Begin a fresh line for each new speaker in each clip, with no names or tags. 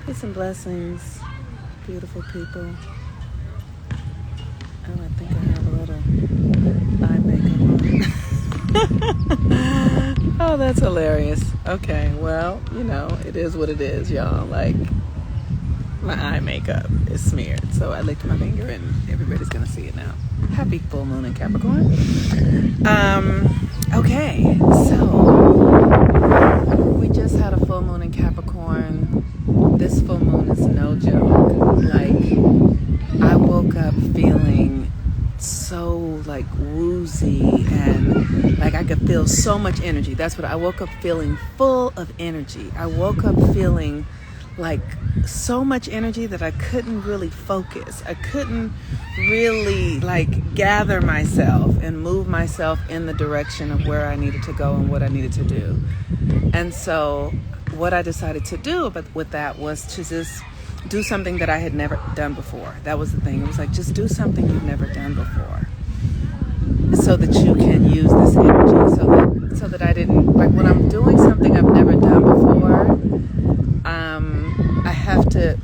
Peace and blessings, beautiful people. Oh, I think I have a little eye makeup on. Oh, that's hilarious. Okay, well, it is what it is, y'all. Like, my eye makeup is smeared, so I licked my finger and everybody's gonna see it now. Happy full moon in Capricorn. Okay, so we just had a full moon in Capricorn. This full moon is no joke. Like, I woke up feeling so like woozy and like I could feel so much energy. That's what I woke up feeling, full of energy. I woke up feeling like so much energy that I couldn't really focus. I couldn't really like gather myself and move myself in the direction of where I needed to go and what I needed to do. And so what I decided to do with that was to just do something that I had never done before. That was the thing. It was like, just do something you've never done before so that you can use this energy, so that I didn't, like when I'm doing something I've never done before, I have to,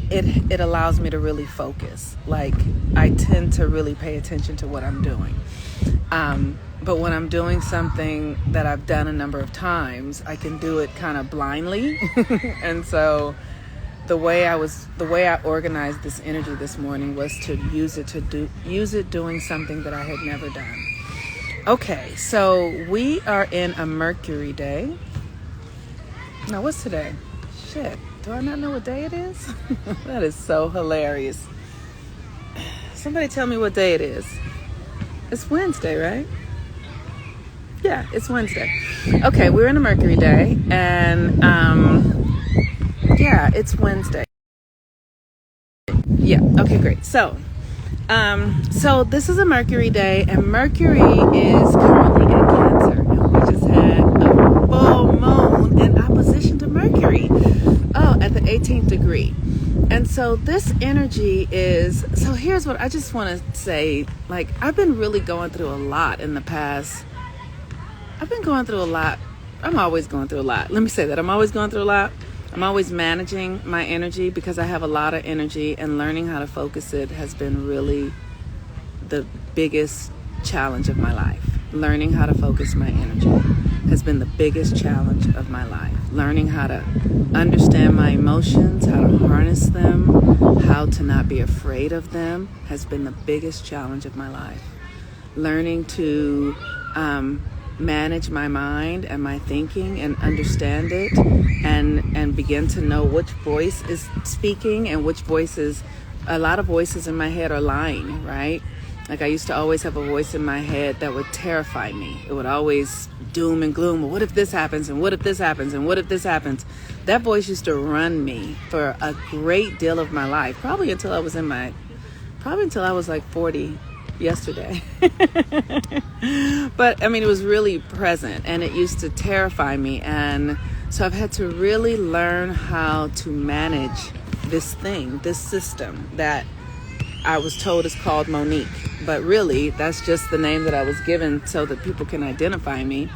it allows me to really focus. Like, I tend to really pay attention to what I'm doing. But when I'm doing something that I've done a number of times, I can do it kind of blindly. And so the way I organized this energy this morning was to use it doing something that I had never done. Okay, so we are in a Mercury day. Now, what's today? Shit, do I not know what day it is? That is so hilarious. Somebody tell me what day it is. It's Wednesday, right? Yeah, it's Wednesday. Okay, we're in a Mercury day, and yeah, it's Wednesday. Yeah, okay, great. So this is a Mercury day, and Mercury is currently in Cancer, and we just had a full moon in opposition to Mercury. Oh, at the 18th degree. And so this energy is, so here's what I just want to say. Like, I've been really going through a lot in the past. I've been going through a lot. I'm always going through a lot. Let me say that. I'm always going through a lot. I'm always managing my energy because I have a lot of energy, and learning how to focus it has been really the biggest challenge of my life. Learning how to focus my energy has been the biggest challenge of my life. Learning how to understand my emotions, how to harness them, how to not be afraid of them has been the biggest challenge of my life. Learning to manage my mind and my thinking and understand it and begin to know which voice is speaking and which voices, a lot of voices in my head are lying, right? Like, I used to always have a voice in my head that would terrify me. It would always doom and gloom. Well, what if this happens? And what if this happens? And what if this happens? That voice used to run me for a great deal of my life, probably until I was like 40 yesterday. But I mean, it was really present, and it used to terrify me. And so I've had to really learn how to manage this system that I was told is called Monique. But really, that's just the name that I was given so that people can identify me.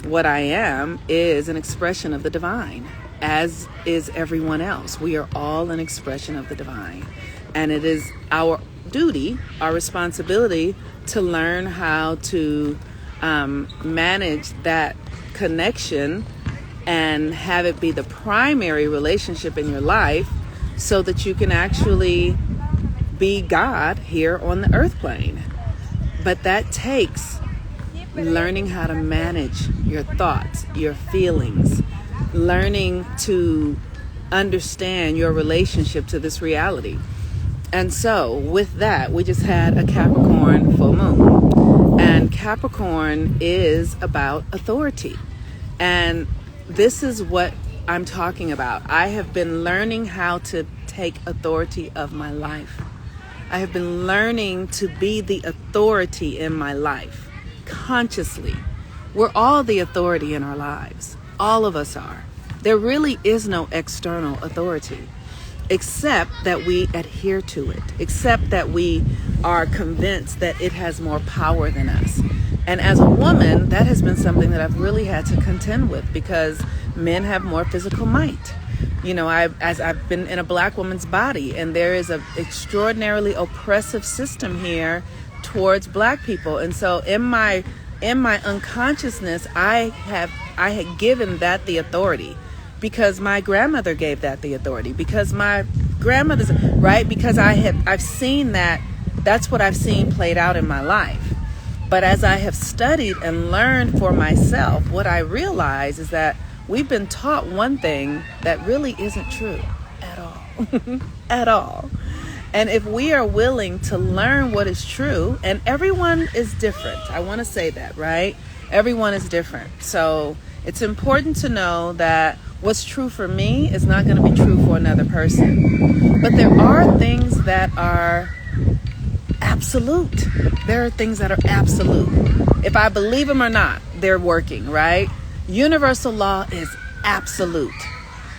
What I am is an expression of the divine, as is everyone else. We are all an expression of the divine. And it is our duty, our responsibility to learn how to manage that connection and have it be the primary relationship in your life so that you can actually be God here on the earth plane. But that takes learning how to manage your thoughts, your feelings, learning to understand your relationship to this reality. And so with that, we just had a Capricorn full moon. And Capricorn is about authority. And this is what I'm talking about. I have been learning how to take authority of my life. I have been learning to be the authority in my life consciously. We're all the authority in our lives. All of us are. There really is no external authority, except that we adhere to it, except that we are convinced that it has more power than us. And as a woman, that has been something that I've really had to contend with, because men have more physical might. as I've been in a black woman's body, and there is an extraordinarily oppressive system here towards black people. And so in my unconsciousness, I had given that the authority, because my grandmother gave that the authority, because my grandmother's right, because I've seen that's what I've seen played out in my life. But as I have studied and learned for myself, what I realize is that we've been taught one thing that really isn't true at all. At all. And if we are willing to learn what is true, and everyone is different, I want to say that, right? Everyone is different. So it's important to know that what's true for me is not going to be true for another person. But there are things that are absolute. There are things that are absolute. If I believe them or not, they're working, right? Universal law is absolute.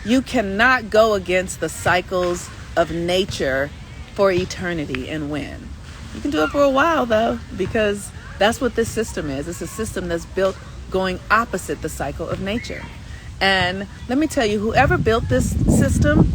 You cannot go against the cycles of nature for eternity and win. You can do it for a while, though, because that's what this system is. It's a system that's built going opposite the cycle of nature. And let me tell you, whoever built this system,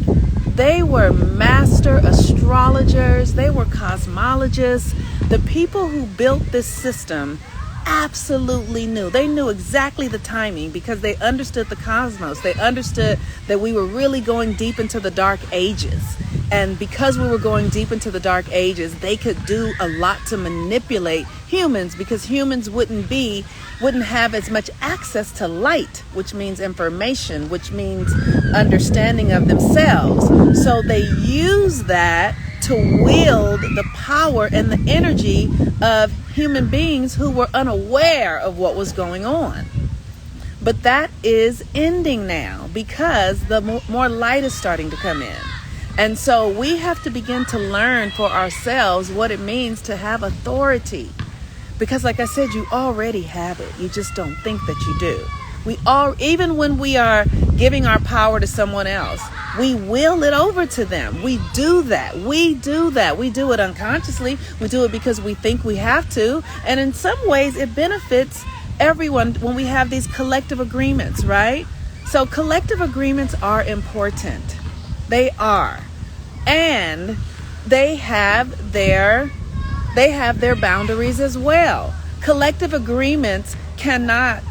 they were master astrologers. They were cosmologists. The people who built this system absolutely knew. They knew exactly the timing, because they understood the cosmos. They understood that we were really going deep into the dark ages. And because we were going deep into the dark ages, they could do a lot to manipulate humans, because humans wouldn't have as much access to light, which means information, which means understanding of themselves. So they use that to wield the power and the energy of human beings who were unaware of what was going on. But that is ending now, because the more light is starting to come in. And so we have to begin to learn for ourselves what it means to have authority. Because like I said, you already have it. You just don't think that you do. Even when we are giving our power to someone else, we will it over to them. We do that. We do it unconsciously. We do it because we think we have to. And in some ways, it benefits everyone when we have these collective agreements, right? So collective agreements are important. They are. And they have their boundaries as well. Collective agreements cannot,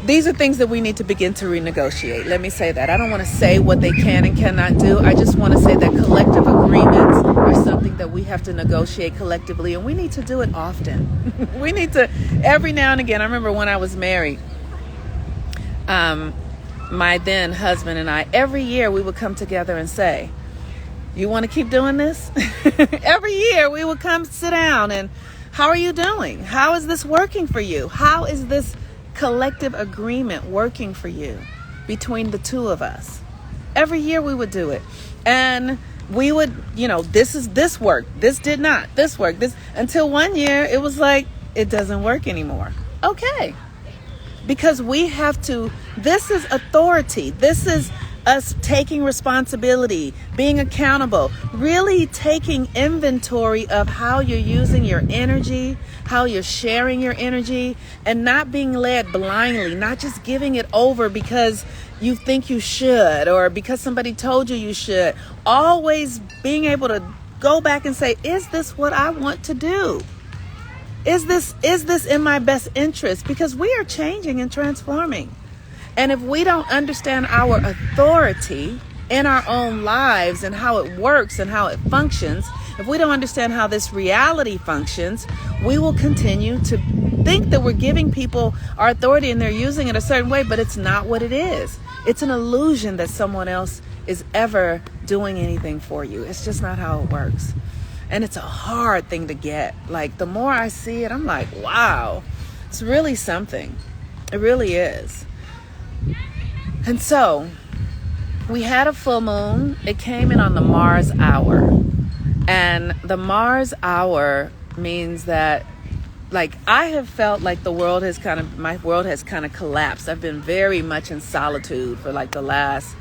these are things that we need to begin to renegotiate. Let me say that. I don't want to say what they can and cannot do. I just want to say that collective agreements are something that we have to negotiate collectively, and we need to do it often. We need to, every now and again. I remember when I was married, my then husband and I, every year we would come together and say, you want to keep doing this? Every year we would come sit down and, how are you doing? How is this working for you? How is this collective agreement working for you between the two of us? Every year we would do it. And we would, this worked, this did not, this worked, this, until one year it was like, it doesn't work anymore. Okay. Because we have to, this is authority. This is us taking responsibility, being accountable, really taking inventory of how you're using your energy, how you're sharing your energy, and not being led blindly, not just giving it over because you think you should or because somebody told you should. Always being able to go back and say, is this what I want to do? Is this in my best interest? Because we are changing and transforming. And if we don't understand our authority in our own lives and how it works and how it functions, if we don't understand how this reality functions, we will continue to think that we're giving people our authority and they're using it a certain way, but it's not what it is. It's an illusion that someone else is ever doing anything for you. It's just not how it works. And it's a hard thing to get. Like, the more I see it, I'm like, wow, it's really something. It really is. And so we had a full moon. It came in on the Mars hour. And the Mars hour means that, like, I have felt like my world has kind of collapsed. I've been very much in solitude for like the last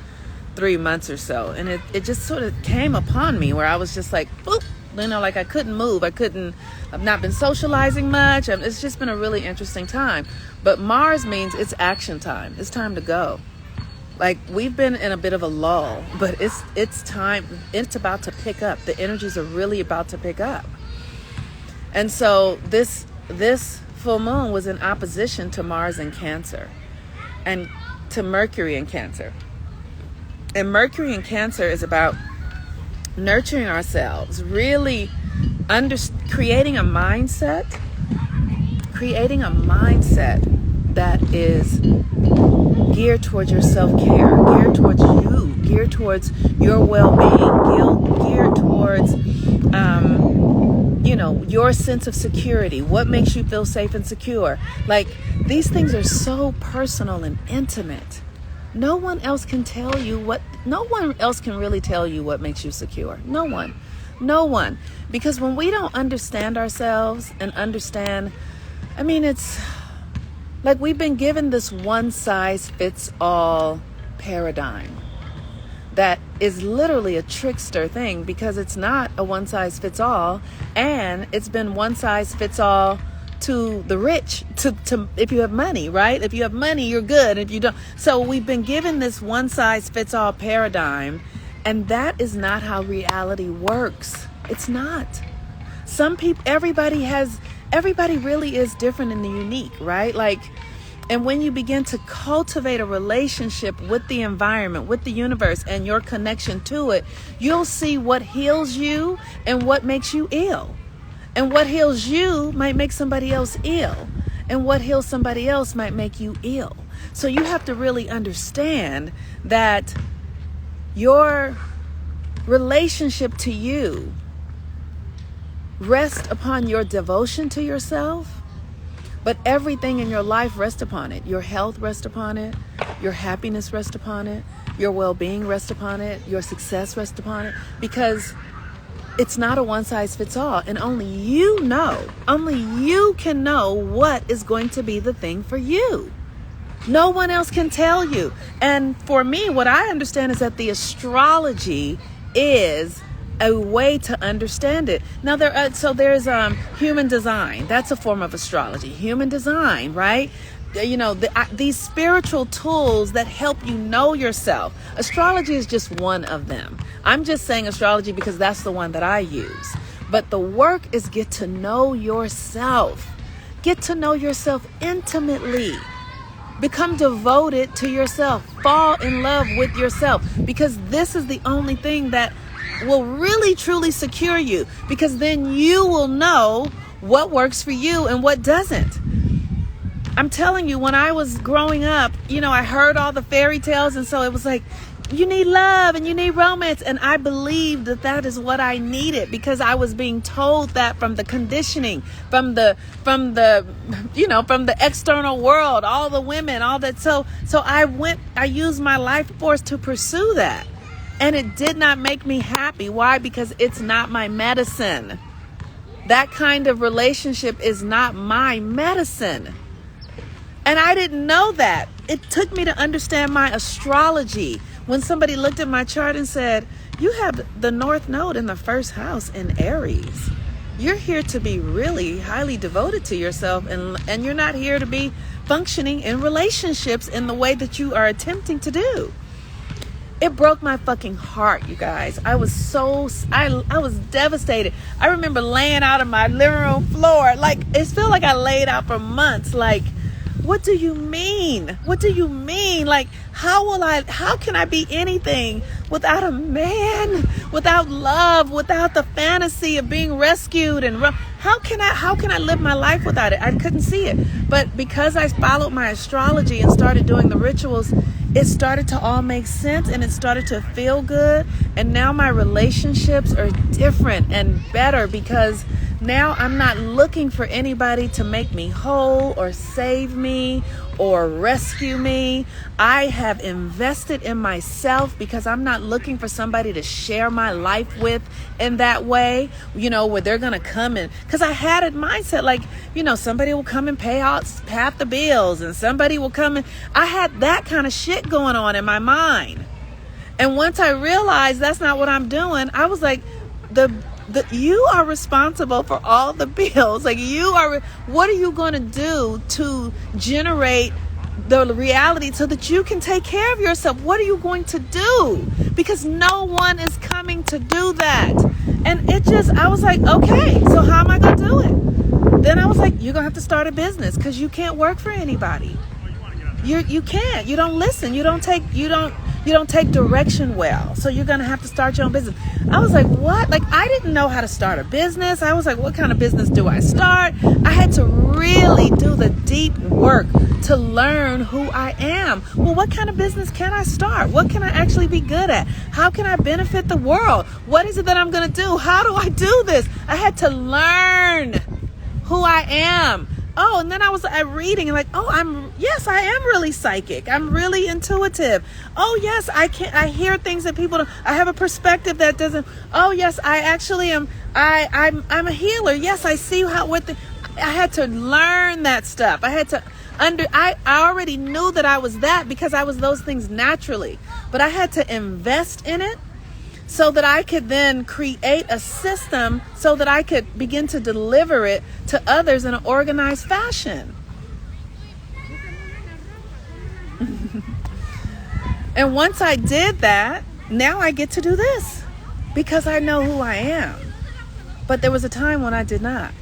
3 months or so. And it just sort of came upon me where I was just like, boop. Like I couldn't move. I've not been socializing much. It's just been a really interesting time. But Mars means it's action time. It's time to go. Like, we've been in a bit of a lull, but it's time. It's about to pick up. The energies are really about to pick up. And so this full moon was in opposition to Mars in Cancer and to Mercury in Cancer. And Mercury in Cancer is about nurturing ourselves, really creating a mindset that is geared towards your self-care, geared towards you, geared towards your well-being, geared towards your sense of security. What makes you feel safe and secure? Like, these things are so personal and intimate. No one else can really tell you what makes you secure. No one. Because when we don't understand ourselves and understand, it's like we've been given this one size fits all paradigm that is literally a trickster thing, because it's not a one size fits all, and it's been one size fits all to the rich, to if you have money, right? If you have money, you're good. If you don't, so we've been given this one size fits all paradigm, and that is not how reality works. It's not. Some people, everybody really is different and unique, right? Like, and when you begin to cultivate a relationship with the environment, with the universe, and your connection to it, you'll see what heals you and what makes you ill. And what heals you might make somebody else ill. And what heals somebody else might make you ill. So you have to really understand that your relationship to you rests upon your devotion to yourself. But everything in your life rests upon it. Your health rests upon it. Your happiness rests upon it. Your well-being rests upon it. Your success rests upon it. Because it's not a one size fits all. And only you can know what is going to be the thing for you. No one else can tell you. And for me, what I understand is that the astrology is a way to understand it. Now, there's human design. That's a form of astrology. Human design, right? These spiritual tools that help you know yourself. Astrology is just one of them. I'm just saying astrology because that's the one that I use. But the work is get to know yourself. Get to know yourself intimately. Become devoted to yourself. Fall in love with yourself. Because this is the only thing that will really truly secure you, because then you will know what works for you and what doesn't. I'm telling you, when I was growing up, I heard all the fairy tales, and so it was like, you need love and you need romance, and I believed that is what I needed, because I was being told that from the conditioning, from the external world, all the women, all that. So I used my life force to pursue that. And it did not make me happy. Why? Because it's not my medicine. That kind of relationship is not my medicine. And I didn't know that. It took me to understand my astrology. When somebody looked at my chart and said, you have the North Node in the first house in Aries. You're here to be really highly devoted to yourself, and you're not here to be functioning in relationships in the way that you are attempting to do. It broke my fucking heart, you guys. I was devastated. I remember laying out on my living room floor. Like, it felt like I laid out for months. Like, what do you mean? What do you mean? Like, how can I be anything without a man, without love, without the fantasy of being rescued? And how can I live my life without it? I couldn't see it. But because I followed my astrology and started doing the rituals, it started to all make sense, and it started to feel good. And now my relationships are different and better, because now I'm not looking for anybody to make me whole or save me or rescue me. I have invested in myself, because I'm not looking for somebody to share my life with in that way, where they're going to come in. Because I had a mindset like, somebody will come and pay out half the bills, and somebody will come and I had that kind of shit going on in my mind. And once I realized that's not what I'm doing, I was like, you are responsible for all the bills. Like, what are you going to do to generate the reality so that you can take care of yourself. What are you going to do? Because no one is coming to do that. And I was like, okay, so how am I going to do it? Then I was like, you're going to have to start a business because you can't work for anybody. You can't. You don't listen. You don't take direction well. So you're going to have to start your own business. I was like, what? Like, I didn't know how to start a business. I was like, what kind of business do I start? I had to really do the deep work to learn who I am. Well, what kind of business can I start? What can I actually be good at? How can I benefit the world? What is it that I'm going to do? How do I do this? I had to learn who I am. Oh, and then I was reading and like, I am really psychic. I'm really intuitive. Oh, yes, I hear things that people don't. I have a perspective that doesn't. Oh, yes, I actually am. I'm a healer. Yes, I see I had to learn that stuff. I already knew that I was that because I was those things naturally, but I had to invest in it so that I could then create a system so that I could begin to deliver it to others in an organized fashion. And once I did that, now I get to do this because I know who I am. But there was a time when I did not.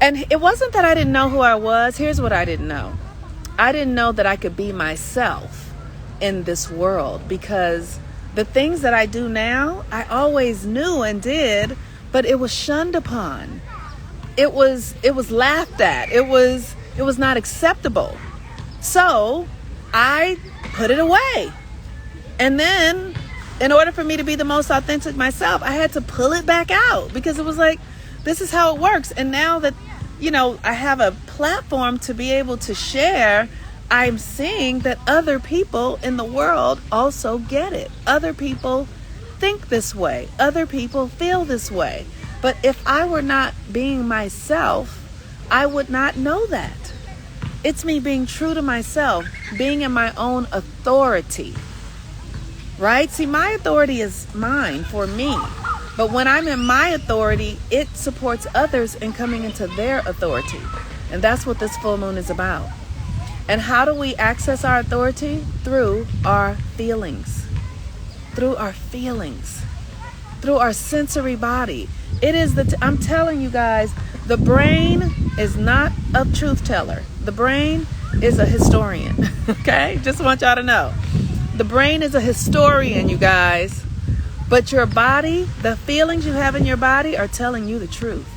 And it wasn't that I didn't know who I was. Here's what I didn't know. I didn't know that I could be myself in this world, because the things that I do now, I always knew and did, but it was shunned upon. It was laughed at. It was not acceptable. So I put it away. And then in order for me to be the most authentic myself, I had to pull it back out because it was like, this is how it works. And now that, I have a platform to be able to share, I'm seeing that other people in the world also get it. Other people think this way. Other people feel this way. But if I were not being myself, I would not know that. It's me being true to myself, being in my own authority. Right? See, my authority is mine for me. But when I'm in my authority, it supports others in coming into their authority. And that's what this full moon is about. And how do we access our authority? Through our feelings. Through our feelings. Through our sensory body. It is I'm telling you guys, the brain is not a truth teller. The brain is a historian. Okay? Just want y'all to know. The brain is a historian, you guys. But your body, the feelings you have in your body are telling you the truth.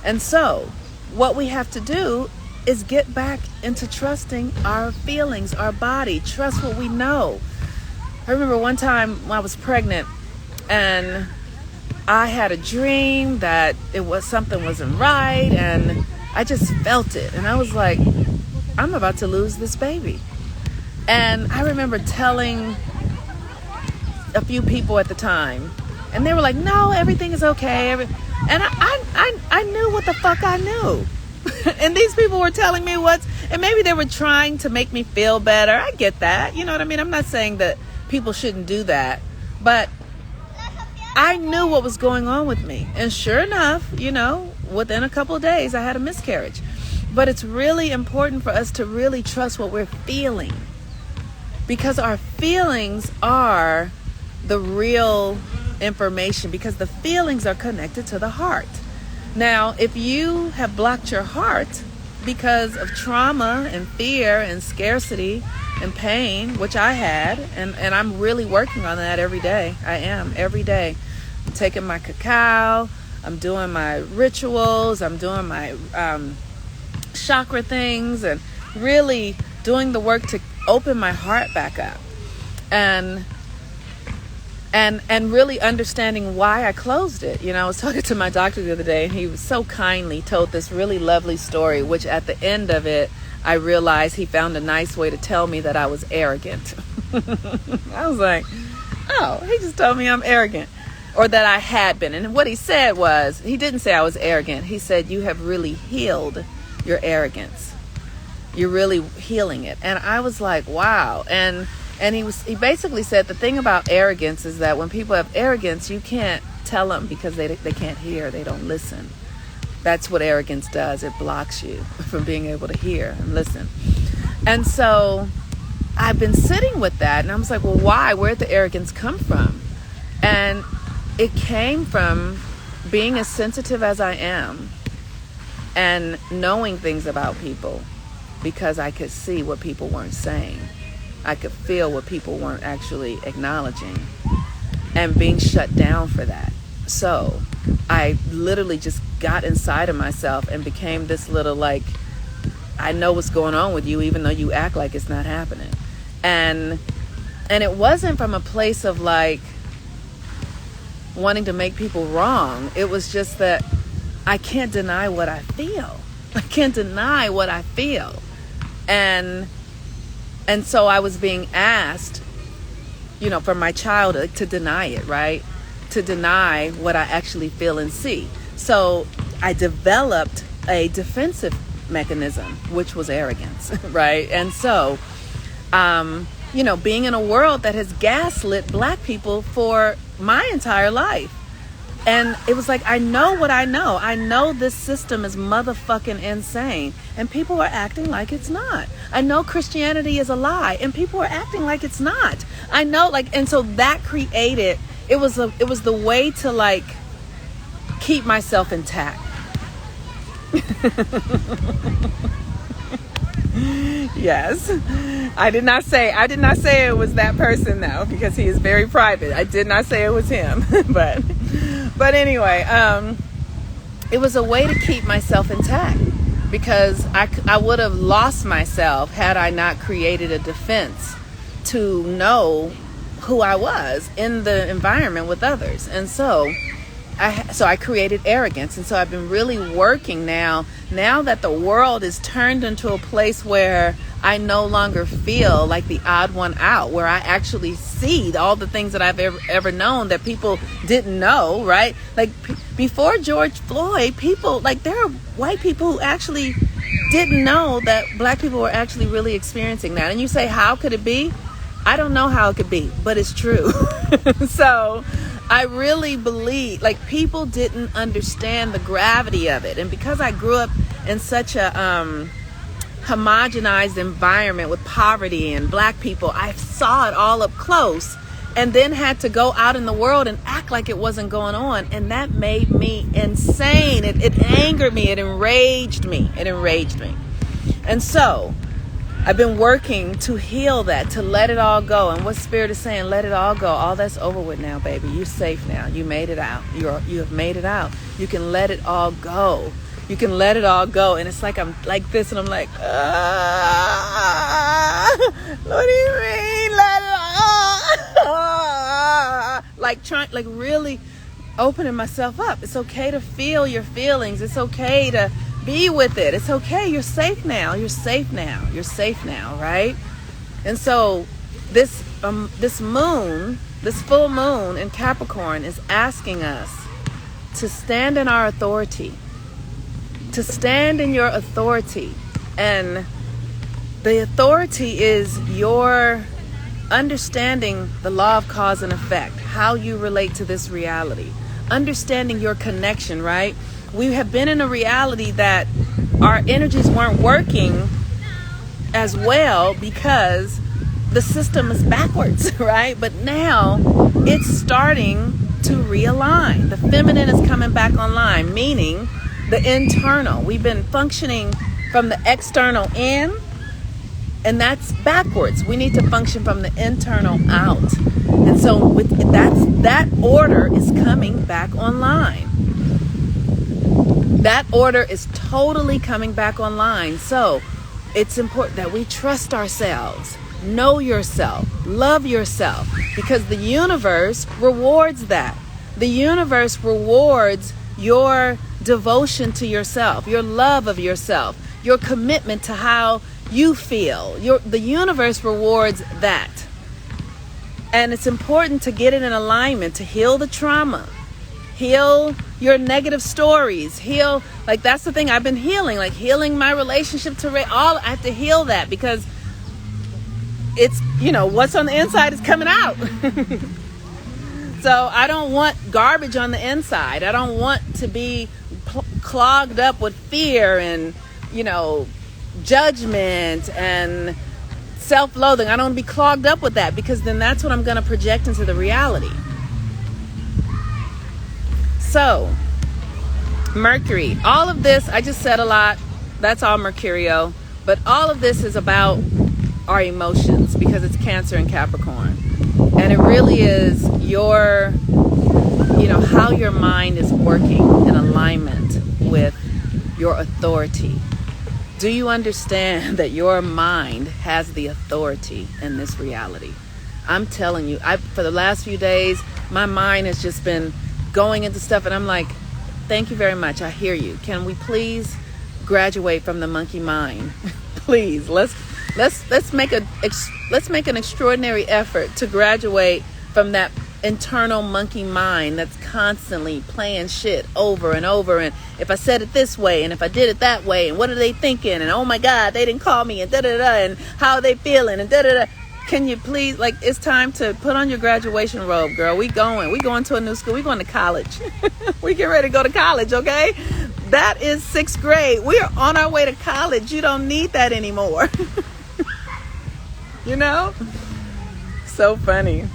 And so, what we have to do is get back into trusting our feelings, our body, trust what we know. I remember one time when I was pregnant and I had a dream that something wasn't right, and I just felt it. And I was like, I'm about to lose this baby. And I remember telling a few people at the time, and they were like, no, everything is okay. And I knew what the fuck I knew. And these people were telling me and maybe they were trying to make me feel better. I get that. You know what I mean? I'm not saying that people shouldn't do that, but I knew what was going on with me. And sure enough, within a couple of days, I had a miscarriage. But it's really important for us to really trust what we're feeling, because our feelings are the real information, because the feelings are connected to the heart. Now, if you have blocked your heart because of trauma and fear and scarcity and pain, which I had, and I'm really working on that every day. I am, every day. I'm taking my cacao, I'm doing my rituals, I'm doing my chakra things, and really doing the work to open my heart back up. And really understanding why I closed it. I was talking to my doctor the other day, and he was so kindly told this really lovely story, which at the end of it, I realized he found a nice way to tell me that I was arrogant. I was like, oh, he just told me I'm arrogant, or that I had been. And what he said was, he didn't say I was arrogant. He said, you have really healed your arrogance. You're really healing it. And I was like, wow. And he basically said the thing about arrogance is that when people have arrogance, you can't tell them because they can't hear, they don't listen. That's what arrogance does. It blocks you from being able to hear and listen. And so I've been sitting with that, and I was like, well, why? Where'd the arrogance come from? And it came from being as sensitive as I am and knowing things about people, because I could see what people weren't saying. I could feel what people weren't actually acknowledging, and being shut down for that. So I literally just got inside of myself and became this little, like, I know what's going on with you, even though you act like it's not happening. And it wasn't from a place of like wanting to make people wrong. It was just that I can't deny what I feel. I can't deny what I feel. And so I was being asked, you know, from my childhood to deny it, right? To deny what I actually feel and see. So I developed a defensive mechanism, which was arrogance, right? And so, you know, being in a world that has gaslit Black people for my entire life. And it was like, I know what I know. I know this system is motherfucking insane, and people are acting like it's not. I know Christianity is a lie, and people are acting like it's not. I know, like, and so that created, it was the way to like keep myself intact. Yes. I did not say it was that person though, because he is very private. I did not say it was him. But anyway, it was a way to keep myself intact, because I would have lost myself had I not created a defense to know who I was in the environment with others. And so I created arrogance. And so I've been really working now that the world is turned into a place where I no longer feel like the odd one out, where I actually see all the things that I've ever known that people didn't know, right? Like before George Floyd, people, like there are white people who actually didn't know that Black people were actually really experiencing that. And you say, how could it be? I don't know how it could be, but it's true. So I really believe, like, people didn't understand the gravity of it. And because I grew up in such a homogenized environment with poverty and Black people, I saw it all up close, and then had to go out in the world and act like it wasn't going on. And that made me insane. It angered me. It enraged me. And so I've been working to heal that, to let it all go. And what Spirit is saying, let it all go. All that's over with now, baby. You're safe now. You made it out. You have made it out. You can let it all go. You can let it all go. And it's like I'm like this, and I'm like, what do you mean, let it all? Like really opening myself up. It's okay to feel your feelings. It's okay to be with it. It's okay. You're safe now. You're safe now. You're safe now, right? And so this moon, this full moon in Capricorn, is asking us to stand in our authority, to stand in your authority. And the authority is your understanding the law of cause and effect, how you relate to this reality, understanding your connection, right? We have been in a reality that our energies weren't working as well because the system is backwards, right? But now it's starting to realign. The feminine is coming back online, meaning the internal. We've been functioning from the external in, and that's backwards. We need to function from the internal out. And so that order is coming back online. That order is totally coming back online. So it's important that we trust ourselves, know yourself, love yourself, because the universe rewards that. The universe rewards your devotion to yourself, your love of yourself, your commitment to how you feel. The universe rewards that. And it's important to get it in alignment, to heal the trauma, heal your negative stories, heal, like that's the thing I've been healing, like healing my relationship to Ray. I have to heal that, because it's, what's on the inside is coming out. So I don't want garbage on the inside. I don't want to be clogged up with fear and, judgment and self-loathing. I don't want to be clogged up with that, because then that's what I'm going to project into the reality. So, Mercury, all of this, I just said a lot. That's all Mercurio. But all of this is about our emotions, because it's Cancer and Capricorn. And it really is how your mind is working in alignment with your authority. Do you understand that your mind has the authority in this reality? I'm telling you, for the last few days, my mind has just been going into stuff, and I'm like, thank you very much. I hear you. Can we please graduate from the monkey mind? Please, let's make an extraordinary effort to graduate from that internal monkey mind that's constantly playing shit over and over, and if I said it this way and if I did it that way, and what are they thinking, and oh my god, they didn't call me, and and how are they feeling, and Can you please, it's time to put on your graduation robe, girl. We going to a new school. We going to college. We get ready to go to college, okay? That is 6th grade. We are on our way to college. You don't need that anymore. So funny.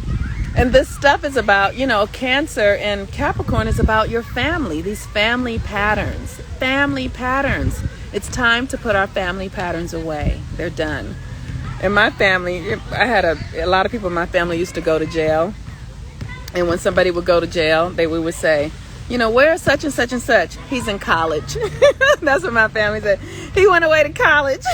And this stuff is about, Cancer and Capricorn is about your family, these family patterns. Family patterns. It's time to put our family patterns away. They're done. In my family, I had a lot of people in my family used to go to jail. And when somebody would go to jail, we would say, where's such and such and such? He's in college. That's what my family said. He went away to college.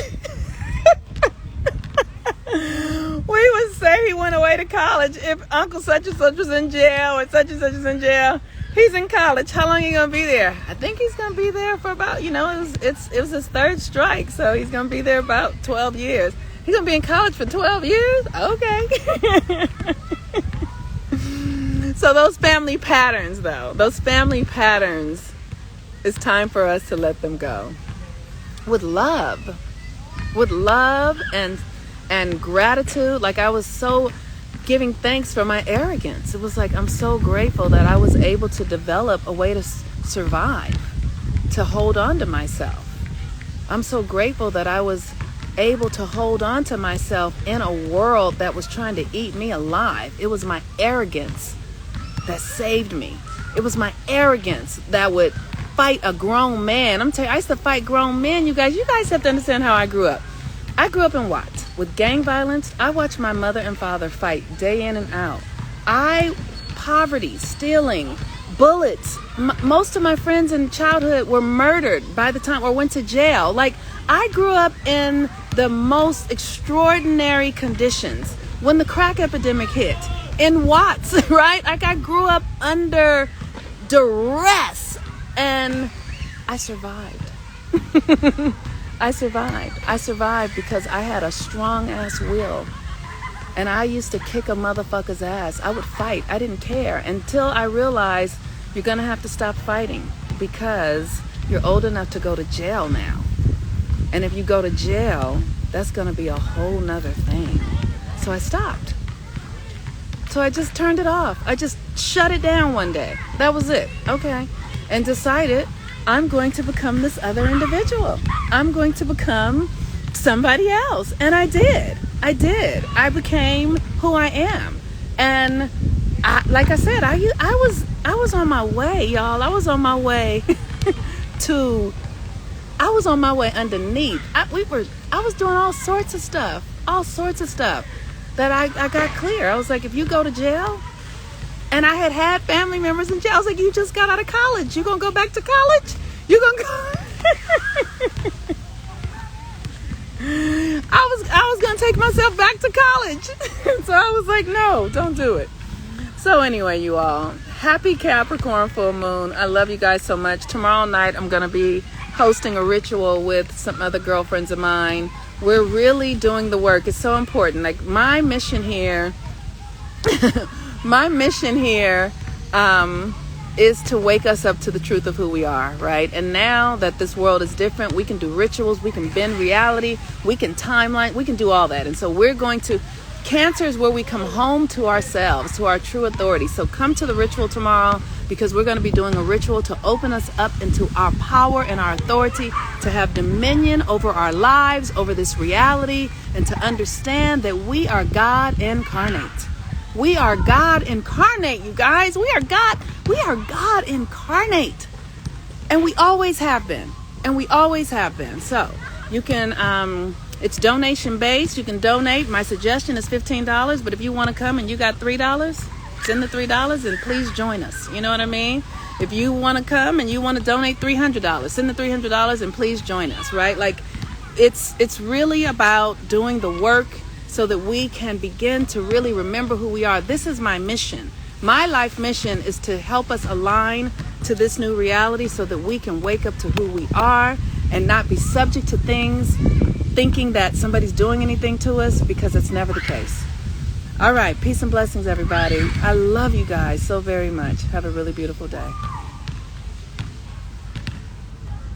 We would say he went away to college if Uncle such and such was in jail, or such and such is in jail. He's in college. How long are you going to be there? I think he's going to be there for about, it was his 3rd strike, so he's going to be there about 12 years. He's going to be in college for 12 years? Okay. So those family patterns, it's time for us to let them go. With love and gratitude. I was so giving thanks for my arrogance. It was I'm so grateful that I was able to develop a way to survive, to hold on to myself. I'm so grateful that I was able to hold on to myself in a world that was trying to eat me alive. It was my arrogance that saved me. It was my arrogance that would fight a grown man. I'm telling you, I used to fight grown men, you guys. You guys have to understand how I grew up. I grew up in what? With gang violence. I watched my mother and father fight day in and out. Poverty, stealing, bullets. Most of my friends in childhood were murdered by the time, or went to jail. I grew up in the most extraordinary conditions when the crack epidemic hit in Watts, right? I grew up under duress, and I survived. I survived because I had a strong ass will, and I used to kick a motherfucker's ass. I would fight. I didn't care until I realized you're gonna have to stop fighting, because you're old enough to go to jail now. And if you go to jail, that's gonna be a whole nother thing. So I stopped. So I just turned it off. I just shut it down one day. That was it. Okay. And decided I'm going to become this other individual. I'm going to become somebody else. And I did. I became who I am. And like I said, I was on my way, y'all. I was on my way underneath. I was doing all sorts of stuff that I got clear. I was like, if you go to jail, and I had family members in jail. I was like, you just got out of college. You gonna go back to college? You gonna go? I was gonna take myself back to college. So I was like, no, don't do it. So anyway, you all, happy Capricorn full moon. I love you guys so much. Tomorrow night, I'm gonna be hosting a ritual with some other girlfriends of mine. We're really doing the work. It's so important. My mission here is to wake us up to the truth of who we are, right? And now that this world is different, we can do rituals, we can bend reality, we can timeline, we can do all that. And so we're going to, Cancer is where we come home to ourselves, to our true authority. So come to the ritual tomorrow. because we're going to be doing a ritual to open us up into our power and our authority to have dominion over our lives, over this reality, and to understand that we are God incarnate. We are God incarnate, you guys. We are God incarnate. And we always have been. So you can, it's donation based. You can donate. My suggestion is $15. But if you want to come and you got $3, send the $3 and please join us. You know what I mean? If you want to come and you want to donate $300, send the $300 and please join us, right? Like it's really about doing the work so that we can begin to really remember who we are. This is my mission. My life mission is to help us align to this new reality so that we can wake up to who we are and not be subject to things, thinking that somebody's doing anything to us, because it's never the case. All right. Peace and blessings, everybody. I love you guys so very much. Have a really beautiful day.